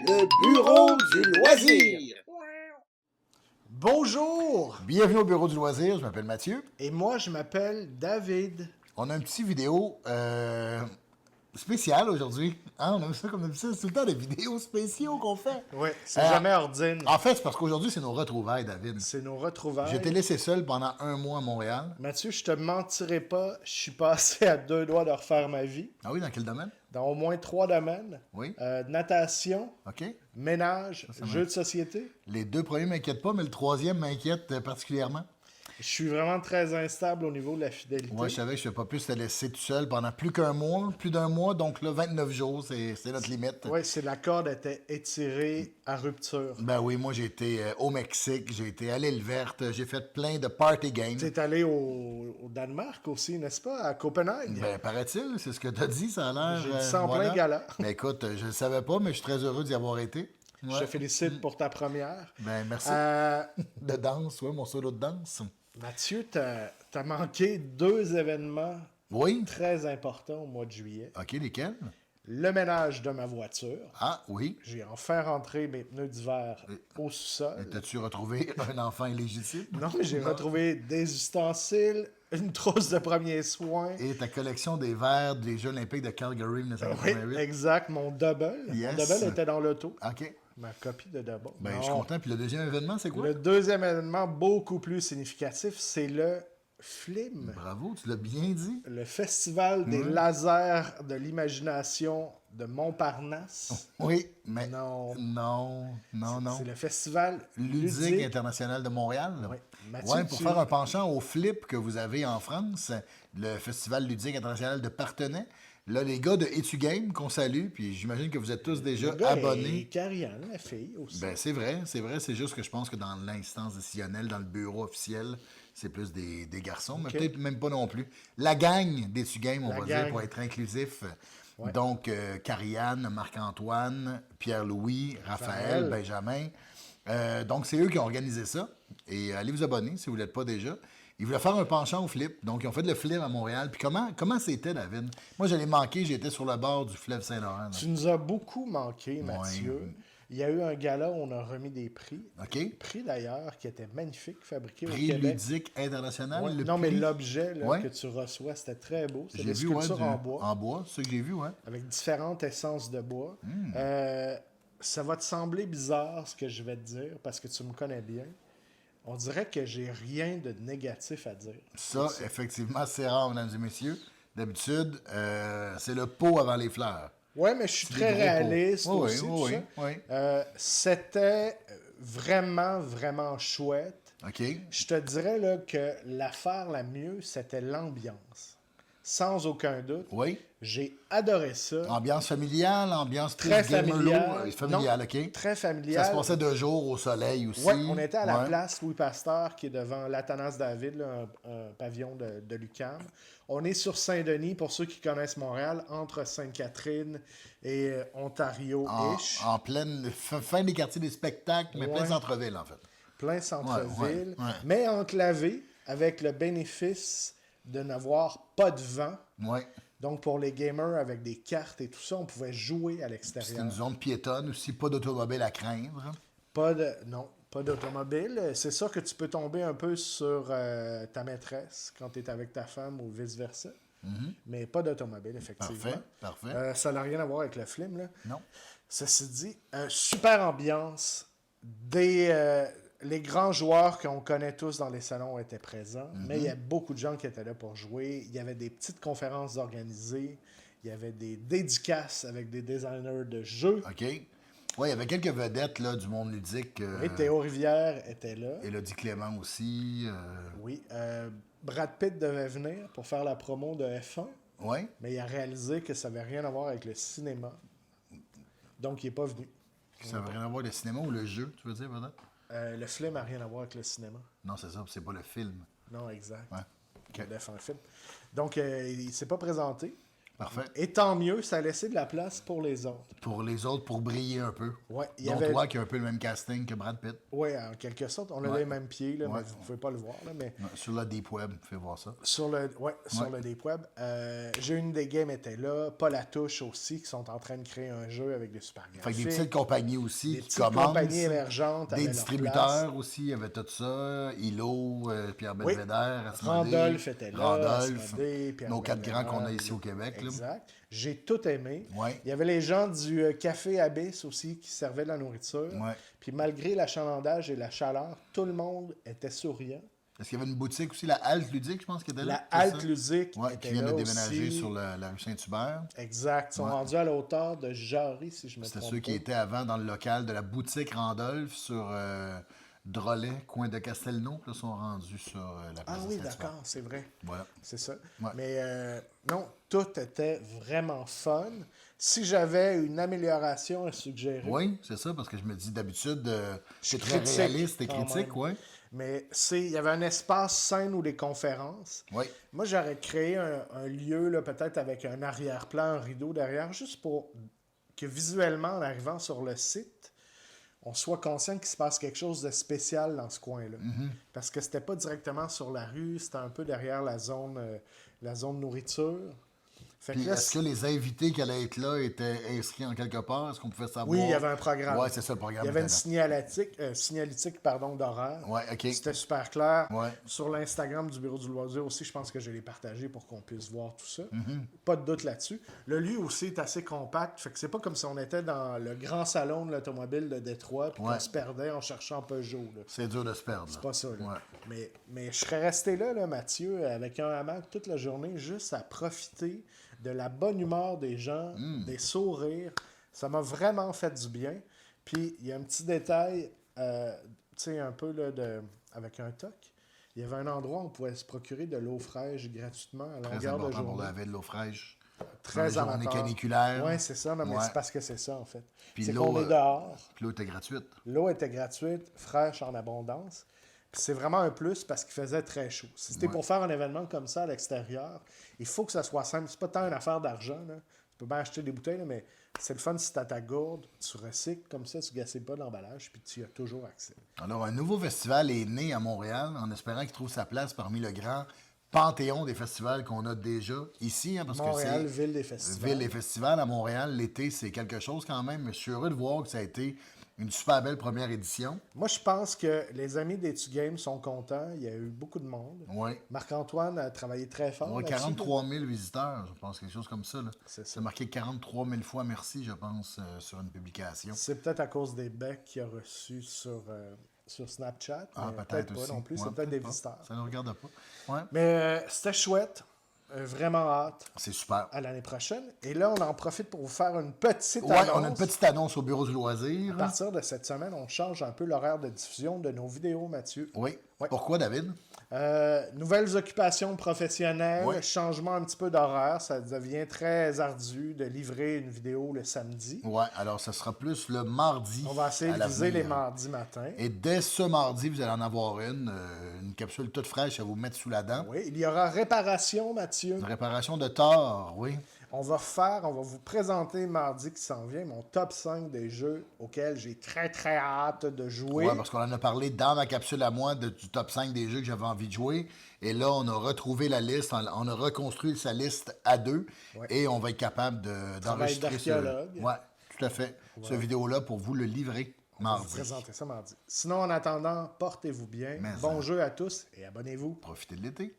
Le bureau du loisir. Bonjour! Bienvenue au bureau du loisir, je m'appelle Mathieu. Et moi, je m'appelle David. On a une petite vidéo spéciale aujourd'hui. Hein, on aime ça comme d'habitude, c'est tout le temps des vidéos spéciaux qu'on fait. Oui, c'est jamais ordinaire. En fait, c'est parce qu'aujourd'hui, c'est nos retrouvailles, David. C'est nos retrouvailles. Je t'ai laissé seul pendant un mois à Montréal. Mathieu, je te mentirai pas, je suis passé à 2 doigts de refaire ma vie. Ah oui, dans quel domaine? Dans au moins 3 domaines. Oui. Natation, OK. ménage, jeux de société. Les deux premiers m'inquiètent pas, mais le troisième m'inquiète particulièrement. Je suis vraiment très instable au niveau de la fidélité. Moi, je savais que je ne vais pas plus te laisser tout seul pendant plus d'un mois. Donc là, 29 jours, c'est notre limite. Oui, c'est la corde était étirée à rupture. Ben oui, moi, j'ai été au Mexique, j'ai été à l'île verte, j'ai fait plein de party games. Tu es allé au Danemark aussi, n'est-ce pas? À Copenhague. Ben, paraît-il, c'est ce que tu as dit, ça a l'air. J'ai dit ça en plein gala. Ben écoute, je ne le savais pas, mais je suis très heureux d'y avoir été. Je te félicite pour ta première. Ben, merci. De danse, oui, mon solo de danse. Mathieu, t'as manqué 2 événements Oui. très importants au mois de juillet. OK, lesquels? Le ménage de ma voiture. Ah, oui. J'ai enfin rentré mes pneus d'hiver au sous-sol. T'as-tu retrouvé un enfant illégitime? Non, mais j'ai retrouvé des ustensiles, une trousse de premiers soins. Et ta collection des verres des Jeux olympiques de Calgary Oui, 1988? exact, mon double. Yes. Mon double était dans l'auto. OK. Ma copie de double. Ben, Non. je suis content. Puis le deuxième événement, c'est quoi? Le deuxième événement, beaucoup plus significatif, c'est le FLIM. Bravo, tu l'as bien dit. Le Festival des lasers de l'imagination de Montparnasse. Oui, mais Non. non. C'est le Festival Ludique international de Montréal. Oui. Mathieu, Ouais, pour faire un penchant au flip que vous avez en France, le Festival ludique international de Partenay. Là, les gars de Etugame qu'on salue, puis j'imagine que vous êtes tous déjà Le gars abonnés. Et Karianne, la fille aussi. Ben, c'est vrai. C'est juste que je pense que dans l'instance décisionnelle, dans le bureau officiel, c'est plus des garçons, mais peut-être même pas non plus. La gang d'Etugame, on va dire, pour être inclusif. Ouais. Donc, Karianne, Marc-Antoine, Pierre-Louis, Raphaël, Benjamin. Donc, c'est eux qui ont organisé ça. Et allez vous abonner si vous ne l'êtes pas déjà. Ils voulaient faire un penchant au flip. Donc, ils ont fait le flip à Montréal. Puis comment c'était, David? Moi, je l'ai manqué. J'étais sur le bord du fleuve Saint-Laurent. Tu nous as beaucoup manqué, Mathieu. Il y a eu un gala où on a remis des prix. OK. Prix d'ailleurs qui était magnifique, fabriqué Prix au Québec. ludique international. Ouais. Le Non, prix... mais l'objet que tu reçois, c'était très beau. C'était des sculptures en bois. En bois, c'est ce que j'ai vu, ouais. Avec différentes essences de bois. Ça va te sembler bizarre ce que je vais te dire parce que tu me connais bien. On dirait que j'ai rien de négatif à dire. Ça, effectivement, c'est rare, mesdames et messieurs. D'habitude, c'est le pot avant les fleurs. Oui, mais je suis très réaliste aussi. Oui. C'était vraiment, vraiment chouette. OK. Je te dirais là, que l'affaire la mieux, c'était l'ambiance. Sans aucun doute. Oui. J'ai adoré ça. Ambiance familiale, ambiance très plus familiale. Familiale, Non, OK. très familiale. Ça se passait de jour au soleil aussi. Oui, on était à la place Louis Pasteur, qui est devant l'Athanas David, là, un pavillon de l'UQAM. On est sur Saint-Denis, pour ceux qui connaissent Montréal, entre Sainte-Catherine et Ontario-ish. En pleine fin des quartiers des spectacles, mais plein centre-ville, en fait. Plein centre-ville, Ouais. mais enclavé, avec le bénéfice de n'avoir pas de vent. Oui. Donc, pour les gamers, avec des cartes et tout ça, on pouvait jouer à l'extérieur. C'était une zone piétonne aussi, pas d'automobile à craindre. Pas d'automobile. C'est sûr que tu peux tomber un peu sur ta maîtresse quand tu es avec ta femme ou vice-versa. Mais pas d'automobile, effectivement. Parfait. Ça n'a rien à voir avec le film, là. Non. Ceci dit, super ambiance. Les grands joueurs qu'on connaît tous dans les salons étaient présents, mais il y a beaucoup de gens qui étaient là pour jouer. Il y avait des petites conférences organisées. Il y avait des dédicaces avec des designers de jeux. OK. Oui, il y avait quelques vedettes là, du monde ludique. Et Théo Rivière était là. Élodie Clément aussi. Oui. Brad Pitt devait venir pour faire la promo de F1. Oui. Mais il a réalisé que ça n'avait rien à voir avec le cinéma. Donc, il n'est pas venu. Ça n'avait rien à voir avec le cinéma ou le jeu, tu veux dire, peut-être? Le film n'a rien à voir avec le cinéma. Non, c'est ça, c'est pas le film. Non, exact. Ouais. Il devait faire un film. Donc, il ne s'est pas présenté. Parfait. Et tant mieux, ça a laissé de la place pour les autres. Pour les autres, pour briller un peu. Ouais, il y Dont avait... toi qui a un peu le même casting que Brad Pitt. Oui, en quelque sorte. On a les mêmes pieds, là, mais vous ne pouvez pas le voir. Là, mais... Ouais, sur la Deep Web, fais voir ça. Sur le Deep Web. J'ai une des games était là. Pas la touche aussi, qui sont en train de créer un jeu avec des super graphiques. Fait que des petites compagnies aussi Des qui petites commencent. compagnies émergentes. Des avaient leur distributeurs place. aussi, il y avait tout ça. Hilo, Pierre Oui. Belvedere, Asmodée, Randolph était là. Randolph, Asmodée, Pierre nos 4 Belvedere, grands qu'on a ici au Québec. Là. Exact. J'ai tout aimé. Ouais. Il y avait les gens du Café Abyss aussi qui servaient de la nourriture. Ouais. Puis malgré l'achalandage et la chaleur, tout le monde était souriant. Est-ce qu'il y avait une boutique aussi, la Halte Ludique, je pense, qui était là? La c'est Halte ça? Ludique Ouais, était qui vient là de déménager aussi. sur la rue Saint-Hubert. Exact. Ils sont rendus à la hauteur de Jarry, si je me C'était trompe ceux pas. qui étaient avant dans le local de la boutique Randolph sur Drolet, coin de Castelnau. Là, sont rendus sur la place Ah de oui, Saint-Hubert. d'accord, c'est vrai. Voilà. C'est ça. Ouais. Mais non, tout était vraiment fun. Si j'avais une amélioration à suggérer, Oui, c'est ça, parce que je me dis d'habitude, c'est suis très critique, réaliste et quand critique, même. oui. mais il y avait un espace scène ou des conférences. Oui. Moi, j'aurais créé un lieu, là, peut-être avec un arrière-plan, un rideau derrière, juste pour que visuellement, en arrivant sur le site, on soit conscient qu'il se passe quelque chose de spécial dans ce coin-là. Parce que c'était pas directement sur la rue, c'était un peu derrière la zone nourriture. Fait Puis que là, est-ce que les invités qui allaient être là étaient inscrits en quelque part? Est-ce qu'on pouvait savoir? oui, il y avait un programme. Oui, c'est ça le programme. Il y avait une était signalétique d'horaire. là. Ouais, OK. C'était super clair. Ouais. Sur l'Instagram du Bureau du loisir aussi, je pense que je l'ai partagé pour qu'on puisse voir tout ça. Mm-hmm. Pas de doute là-dessus. Le lieu aussi est assez compact. Fait que c'est pas comme si on était dans le grand salon de l'automobile de Détroit puis Ouais. qu'on se perdait en cherchant Peugeot. Là. C'est dur de se perdre. C'est pas ça. Là. Ouais. Mais je serais resté là, Mathieu, avec un hamac toute la journée, juste à profiter de la bonne humeur des gens, des sourires. Ça m'a vraiment fait du bien. Puis, il y a un petit détail, tu sais, un peu là, avec un toc. Il y avait un endroit où on pouvait se procurer de l'eau fraîche gratuitement à Très longueur de important pour journée. laver de l'eau fraîche. Très Dans les journées amateur. caniculaires. Oui, c'est ça. Non, mais Ouais. c'est parce que c'est ça, en fait. Puis C'est l'eau, qu'on est dehors. Puis l'eau était gratuite. L'eau était gratuite, fraîche en abondance. Puis c'est vraiment un plus parce qu'il faisait très chaud. Si c'était pour faire un événement comme ça à l'extérieur, il faut que ça soit simple. C'est pas tant une affaire d'argent. Là. Tu peux bien acheter des bouteilles, là, mais c'est le fun si tu as ta gourde, tu recycles comme ça, tu ne gaspilles pas l'emballage, puis tu y as toujours accès. Alors, un nouveau festival est né à Montréal en espérant qu'il trouve sa place parmi le grand panthéon des festivals qu'on a déjà ici. Hein, parce Montréal, que c'est ville des festivals. ville des festivals à Montréal. L'été, c'est quelque chose quand même. Mais je suis heureux de voir que ça a été une super belle première édition. Moi, je pense que les amis d'Etu Games sont contents. Il y a eu beaucoup de monde. Oui. Marc-Antoine a travaillé très fort. On a là-dessus, 43 000 visiteurs, je pense, quelque chose comme ça. Là. C'est ça. C'est marqué 43 000 fois merci, je pense, sur une publication. C'est peut-être à cause des becs qu'il a reçus sur Snapchat. Ah, mais peut-être pas aussi. non plus. Ouais, c'est peut-être des pas. visiteurs. Ça ne nous regarde pas. Ouais. Mais c'était chouette. Vraiment hâte C'est super. à l'année prochaine. Et là, on en profite pour vous faire une petite Ouais, annonce. on a une petite annonce au bureau du loisir. À partir de cette semaine, on change un peu l'horaire de diffusion de nos vidéos, Mathieu. Oui. Ouais. Pourquoi, David? Nouvelles occupations professionnelles, Ouais. changement un petit peu d'horaire. Ça devient très ardu de livrer une vidéo le samedi. Ouais, alors ça sera plus le mardi. On va essayer à de viser l'avenir. les mardis matins. Et dès ce mardi, vous allez en avoir une capsule toute fraîche à vous mettre sous la dent. Oui, il y aura réparation, Mathieu. Une réparation de tort, oui. On va vous présenter mardi qui s'en vient mon top 5 des jeux auxquels j'ai très très hâte de jouer. Ouais, parce qu'on en a parlé dans ma capsule à moi du top 5 des jeux que j'avais envie de jouer. Et là, on a retrouvé la liste, on a reconstruit sa liste à deux. Ouais. Et on va être capable Travail d'enregistrer d'archéologue. Ouais, tout à fait. Ce vidéo-là pour vous le livrer On va vous mardi. présenter ça mardi. Sinon, en attendant, portez-vous bien. Mais Bon ça. jeu à tous et abonnez-vous. Profitez de l'été.